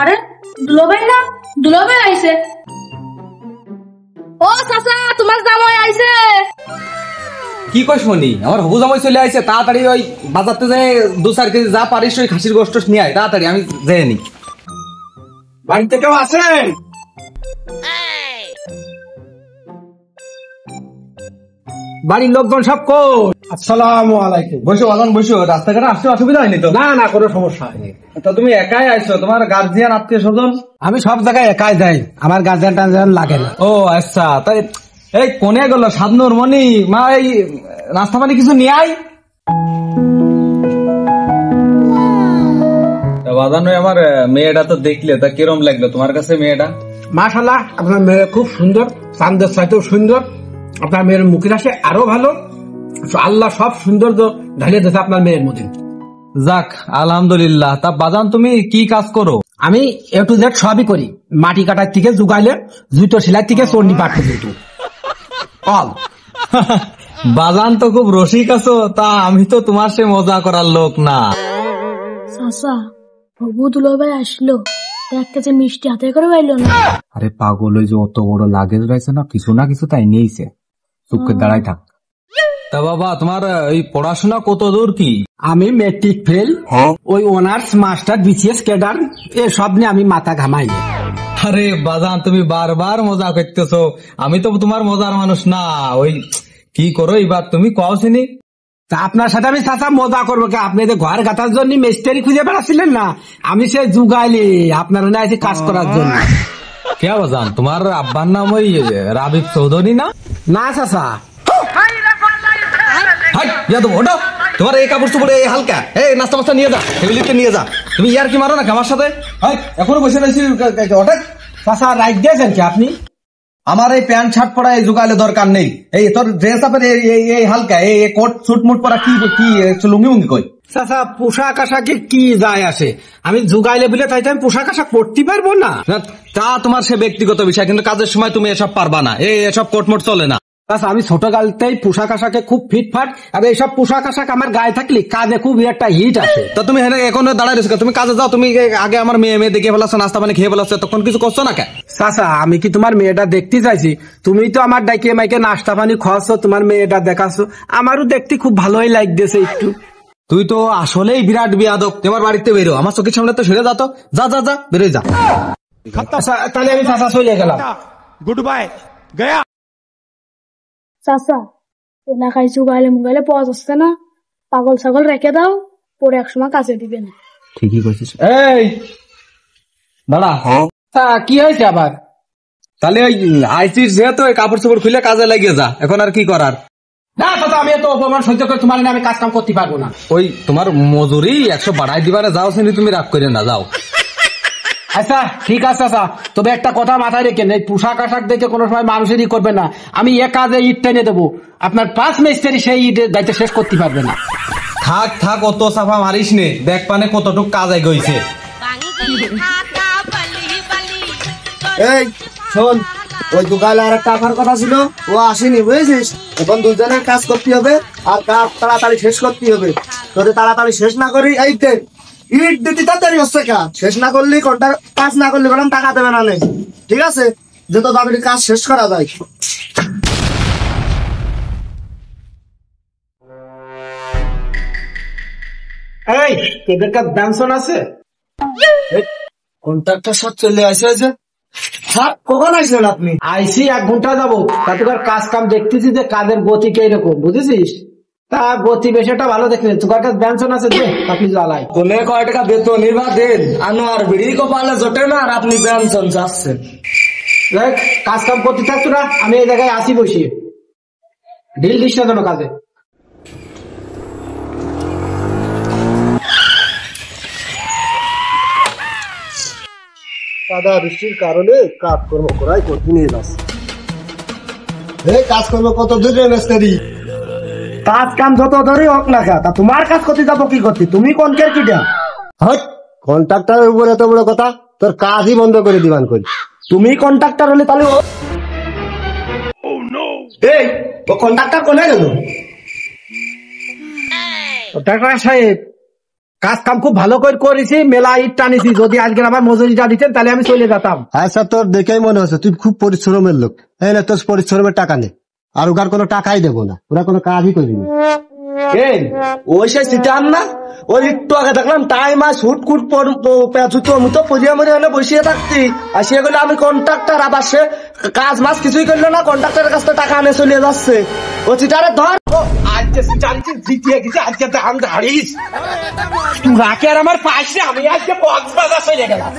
আরে দুলাভাই না, দুলাভাই আইছে। ও চাচা, তোমার জামাই আইছে। কি কই শুনি, আমার হবু জামাই চলে আইছে। তাড়াতাড়ি ওই বাজারতে যাই 2-4 কেজি যা পারিস ওই খাসির গোশত নিয়ে আয় তাড়াতাড়ি, আমি যাই নি। বাড়িতে কেউ আছে? বাড়ির লোকজন সব কই? আসসালামু আলাইকুম। বসো বাজান বসো, রাস্তাঘাটে আসতে অসুবিধা হয়নি তো? না না, কোনো সমস্যা হয়নি। তো তুমি একাই আইছো, তোমার গার্জিয়ান আত্মীয় স্বজন? আমি সব জায়গায় একাই যাই, আমার গার্জিয়ান টার্জিয়ান লাগে না। ও আচ্ছা, তাই এই কোনে গেল সাধনুর মনি মা, এই নাস্তা পানি কিছু নিয়ে আয়। বাজান আমার মেয়েটা তো দেখলে, তা কিরম লাগলো তোমার কাছে মেয়েটা? মাশাআল্লাহ, আপনার মেয়ে খুব সুন্দর, চাঁদের চাইতেও সুন্দর। আপনার মেয়ের মুখের আসে আরো ভালো। আল্লাহ সব সৌন্দর্য ঢালিয়ে দিয়েছে আপনার মেয়ের মধ্যে। যাক আলহামদুলিল্লাহ। তা বাজান তুমি কি কাজ করো? আমি এ টু জেড সবই করি, মাটি কাটার থেকে জুগাইলে, জুতো সেলাই থেকে চন্ডি পাঠ পর্যন্ত অল। বাজান তো খুব রসিক আছো, তা আমি তো তোমার সে মজা করার লোক না। চাচা, হবু দুলাভাই আসলো, এক কেজি মিষ্টি হাতে করে পাইলো না। আরে পাগল, ওই যে অত বড় লাগেজ রয়েছে না, কিছু না কিছু তাই নিয়েছে, চুপকে দাঁড়াই থাক। তা বাবা তোমার এই পড়াশোনা কত দূর কি? আমি মেট্রিক ফেল, ওই অনার্স মাস্টার বিসিএস ক্যাডার এসব নিয়ে আমি মাথা ঘামাই। আরে বাজান তুমি বারবার মজা করতেছো, আমি তো তোমার মজার মানুষ না। ওই কি করো এবার তুমি কও চিনি। তা আপনার সাথে আমি চাচা মজা করবো কে? আপনি যে ঘর গাঁথার জন্য মিস্ত্রি খুঁজে বেড়াচ্ছিলেন না, আমি সে জুগাইলি আপনার না আছে কাজ করার জন্য। কে বাজান, তোমার আব্বার নাম ওই রাবিব চৌধুরী না? না চাচা, ওটা তোমার এই কাপড় চোপড়ে হালকা, এই নাস্তা মাস্তা নিয়ে যা, টেবিলিতে নিয়ে যা। তুমি ইয়ার কি মারো না আমার সাথে? এখনো বসে রয়েছি ওটা। চাচা রাইট দিয়েছেন কি আপনি? আমার এই প্যান্ট শার্ট পরা এই জুগাইলে দরকার নেই। এই তোর ড্রেস আপের এই হালকা এই কোট স্যুট মুট পরা কি কি লুঙ্গি উঙ্গি কই? চাচা পোশাক আশাকে কি যায় আসে? আমি জুগাইলে বলে তাই আমি পোশাক আশাক পরতে পারবো না। তা তোমার সে ব্যক্তিগত বিষয়, কিন্তু কাজের সময় তুমি এসব পারবা না, এসব কোট মোট চলে না। আচ্ছা, আমি ছোটকালতেই পোশাক আশাকে খুব ফিটফাট, আর এইসব পোশাক আশাক আমার গায়ে থাকলে কাজে খুব একটা হিট আসে। তা তুমি এখন দাঁড়ায় রয়েছো, তুমি কাজে যাও। তুমি আগে আমার মেয়ে দেখে ফেলাচ্ছ, নাস্তা পানি খেয়ে ফেলাচ্ছ, তখন কিছু করছো না কে? চাচা আমি কি তোমার মেয়েটা দেখতে চাইছি? তুমি তো আমার ডাইকে মাইকে নাস্তা পানি খাওয়াচ্ছ, তোমার মেয়েটা দেখাচ্ছ, আমারও দেখতে খুব ভালোই লাগতেছে একটু। তুই তো আসলেই বিরাট বিয়াদব। তোমার বাড়িতে বেরো, আমার চোখের সামনে তো সরে যা, তো যা যা যা বেরোয় যা। তাহলে আমি চাচা চলে গেলাম, গুড বাই গয়া। চাচা, এলাকায় জুগাইলে মুগাইলে পাওয়া যাচ্ছে না, পাগল ছাগল রেখে দাও, পরে একসময় কাজে দিবে না। ঠিকই কইছিস। এই দাঁড়া, কি হয়েছে আবার? তাহলে ওই আইসিস যেহেতু কাপড় চোপড় খুলে কাজে লাগিয়ে যা, এখন আর কি করার? না চাচা, আমি তো অপমান সহ্য করে তোমার আমি কাজ কাম করতে পারবো না। ওই তোমার মজুরি 100 বাড়াই দিবারে যাও, শুনি তুমি রাগ করে না যাও। আচ্ছা ঠিক আছে চাচা, তবে একটা কথা মাথায় রেখেন, এই পোশাক আশাক দেখে কোনো সময় মানুষেরই করবে না। আমি এ কাজে ইট টেনে দেবো, আপনার 5 মিস্ত্রি সেই ইটের দায়িত্ব শেষ করতে পারবে না। থাক থাক, অত চাপা মারিস নে, দেখ পানে কতটুক কাজে গইছে। এই শোন, ওই দোকানে আর একটা আসার কথা ছিল, ও আসেনি বুঝেছিস। এখন দুজনের কাজ করতে হবে, আর কাজ তাড়াতাড়ি শেষ করতে হবে। যদি তাড়াতাড়ি শেষ না করি, এই দেখ ইট দিতে তাড়াতাড়ি হচ্ছে কাজ শেষ না করলে কাজ না করলে বরং টাকা দেবে না। ঠিক আছে, যত তাড়াতাড়ি কাজ শেষ করা যায়। এই তোদের কাছে বেনসন আছে? কন্ট্রাক্টর সব চলে আসে যে কখন আসলেন আপনি? আইসি 1 ঘন্টা যাবো, তা তোর কাজ কাম দেখতেছি যে কাজের গতি কিরকম বুঝেছিস। তা গতি বেশিটা ভালো দেখলেন, তোর কাছে বেনসন আছে যে আপনি জ্বালাই। কোনে কয় টাকা বেতন নিবা দেন, আনোয়ার বিড়ি কপালে জোটে না, আর আপনি বেনসন যাচ্ছেন। দেখ কাজ কাম করতে থাক তোরা, আমি এই জায়গায় আসি বসিয়ে, ঢিল দিস না যেন কাজে। কাদা বৃষ্টির কারণে কাজকর্ম করাই কঠিন হয়ে যাচ্ছে। কাজকর্ম কত দূরে মিস্ত্রি? কাজ কাম যত ধরে হোক না তা তোমার কাজ করতে যাবো কি করতে? তুমি কোন কিটা কন্ট্রাক্টরের উপর এত বড় কথা, তোর কাজই বন্ধ করে দিবান করি। তুমি কন্ট্রাক্টর হলে তাহলে এই ও কন্ট্রাক্টর কোনে গেল? কন্ট্রাক্টর সাহেব কাজ কাম খুব ভালো করে করেছি, মেলা ইট টানিছি। যদি আজকে আমার মজুরিটা দিতেন তাহলে আমি চলে যেতাম। আচ্ছা, তোর দেখেই মনে হচ্ছে তুই খুব পরিশ্রমের লোক। এই না, তোর পরিশ্রমের টাকা নেই, আর ওগার কোনো টাকাই দেবো না, ওরা কোনো কাজই করিনি। এই ওই সে সিটান না, ওই একটু আগে দেখলাম টাইম আর হুট কুট জুতো মুতো পরিয়া মরে হলে বসিয়ে থাকতি, আর সে গেলে আমি কন্ট্রাক্টর, আবার সে কাজ মাস কিছুই করলো না, কন্ট্রাক্টরের কাছ থেকে টাকা আনে চলে যাচ্ছে। ও চিটারে ধর, আজকে জিতিয়ে গেছি, আজকে দাম হারিস তুই রাখে আর আমার পাশে, আমি আজকে কক্সবাজার চলে গেলাম।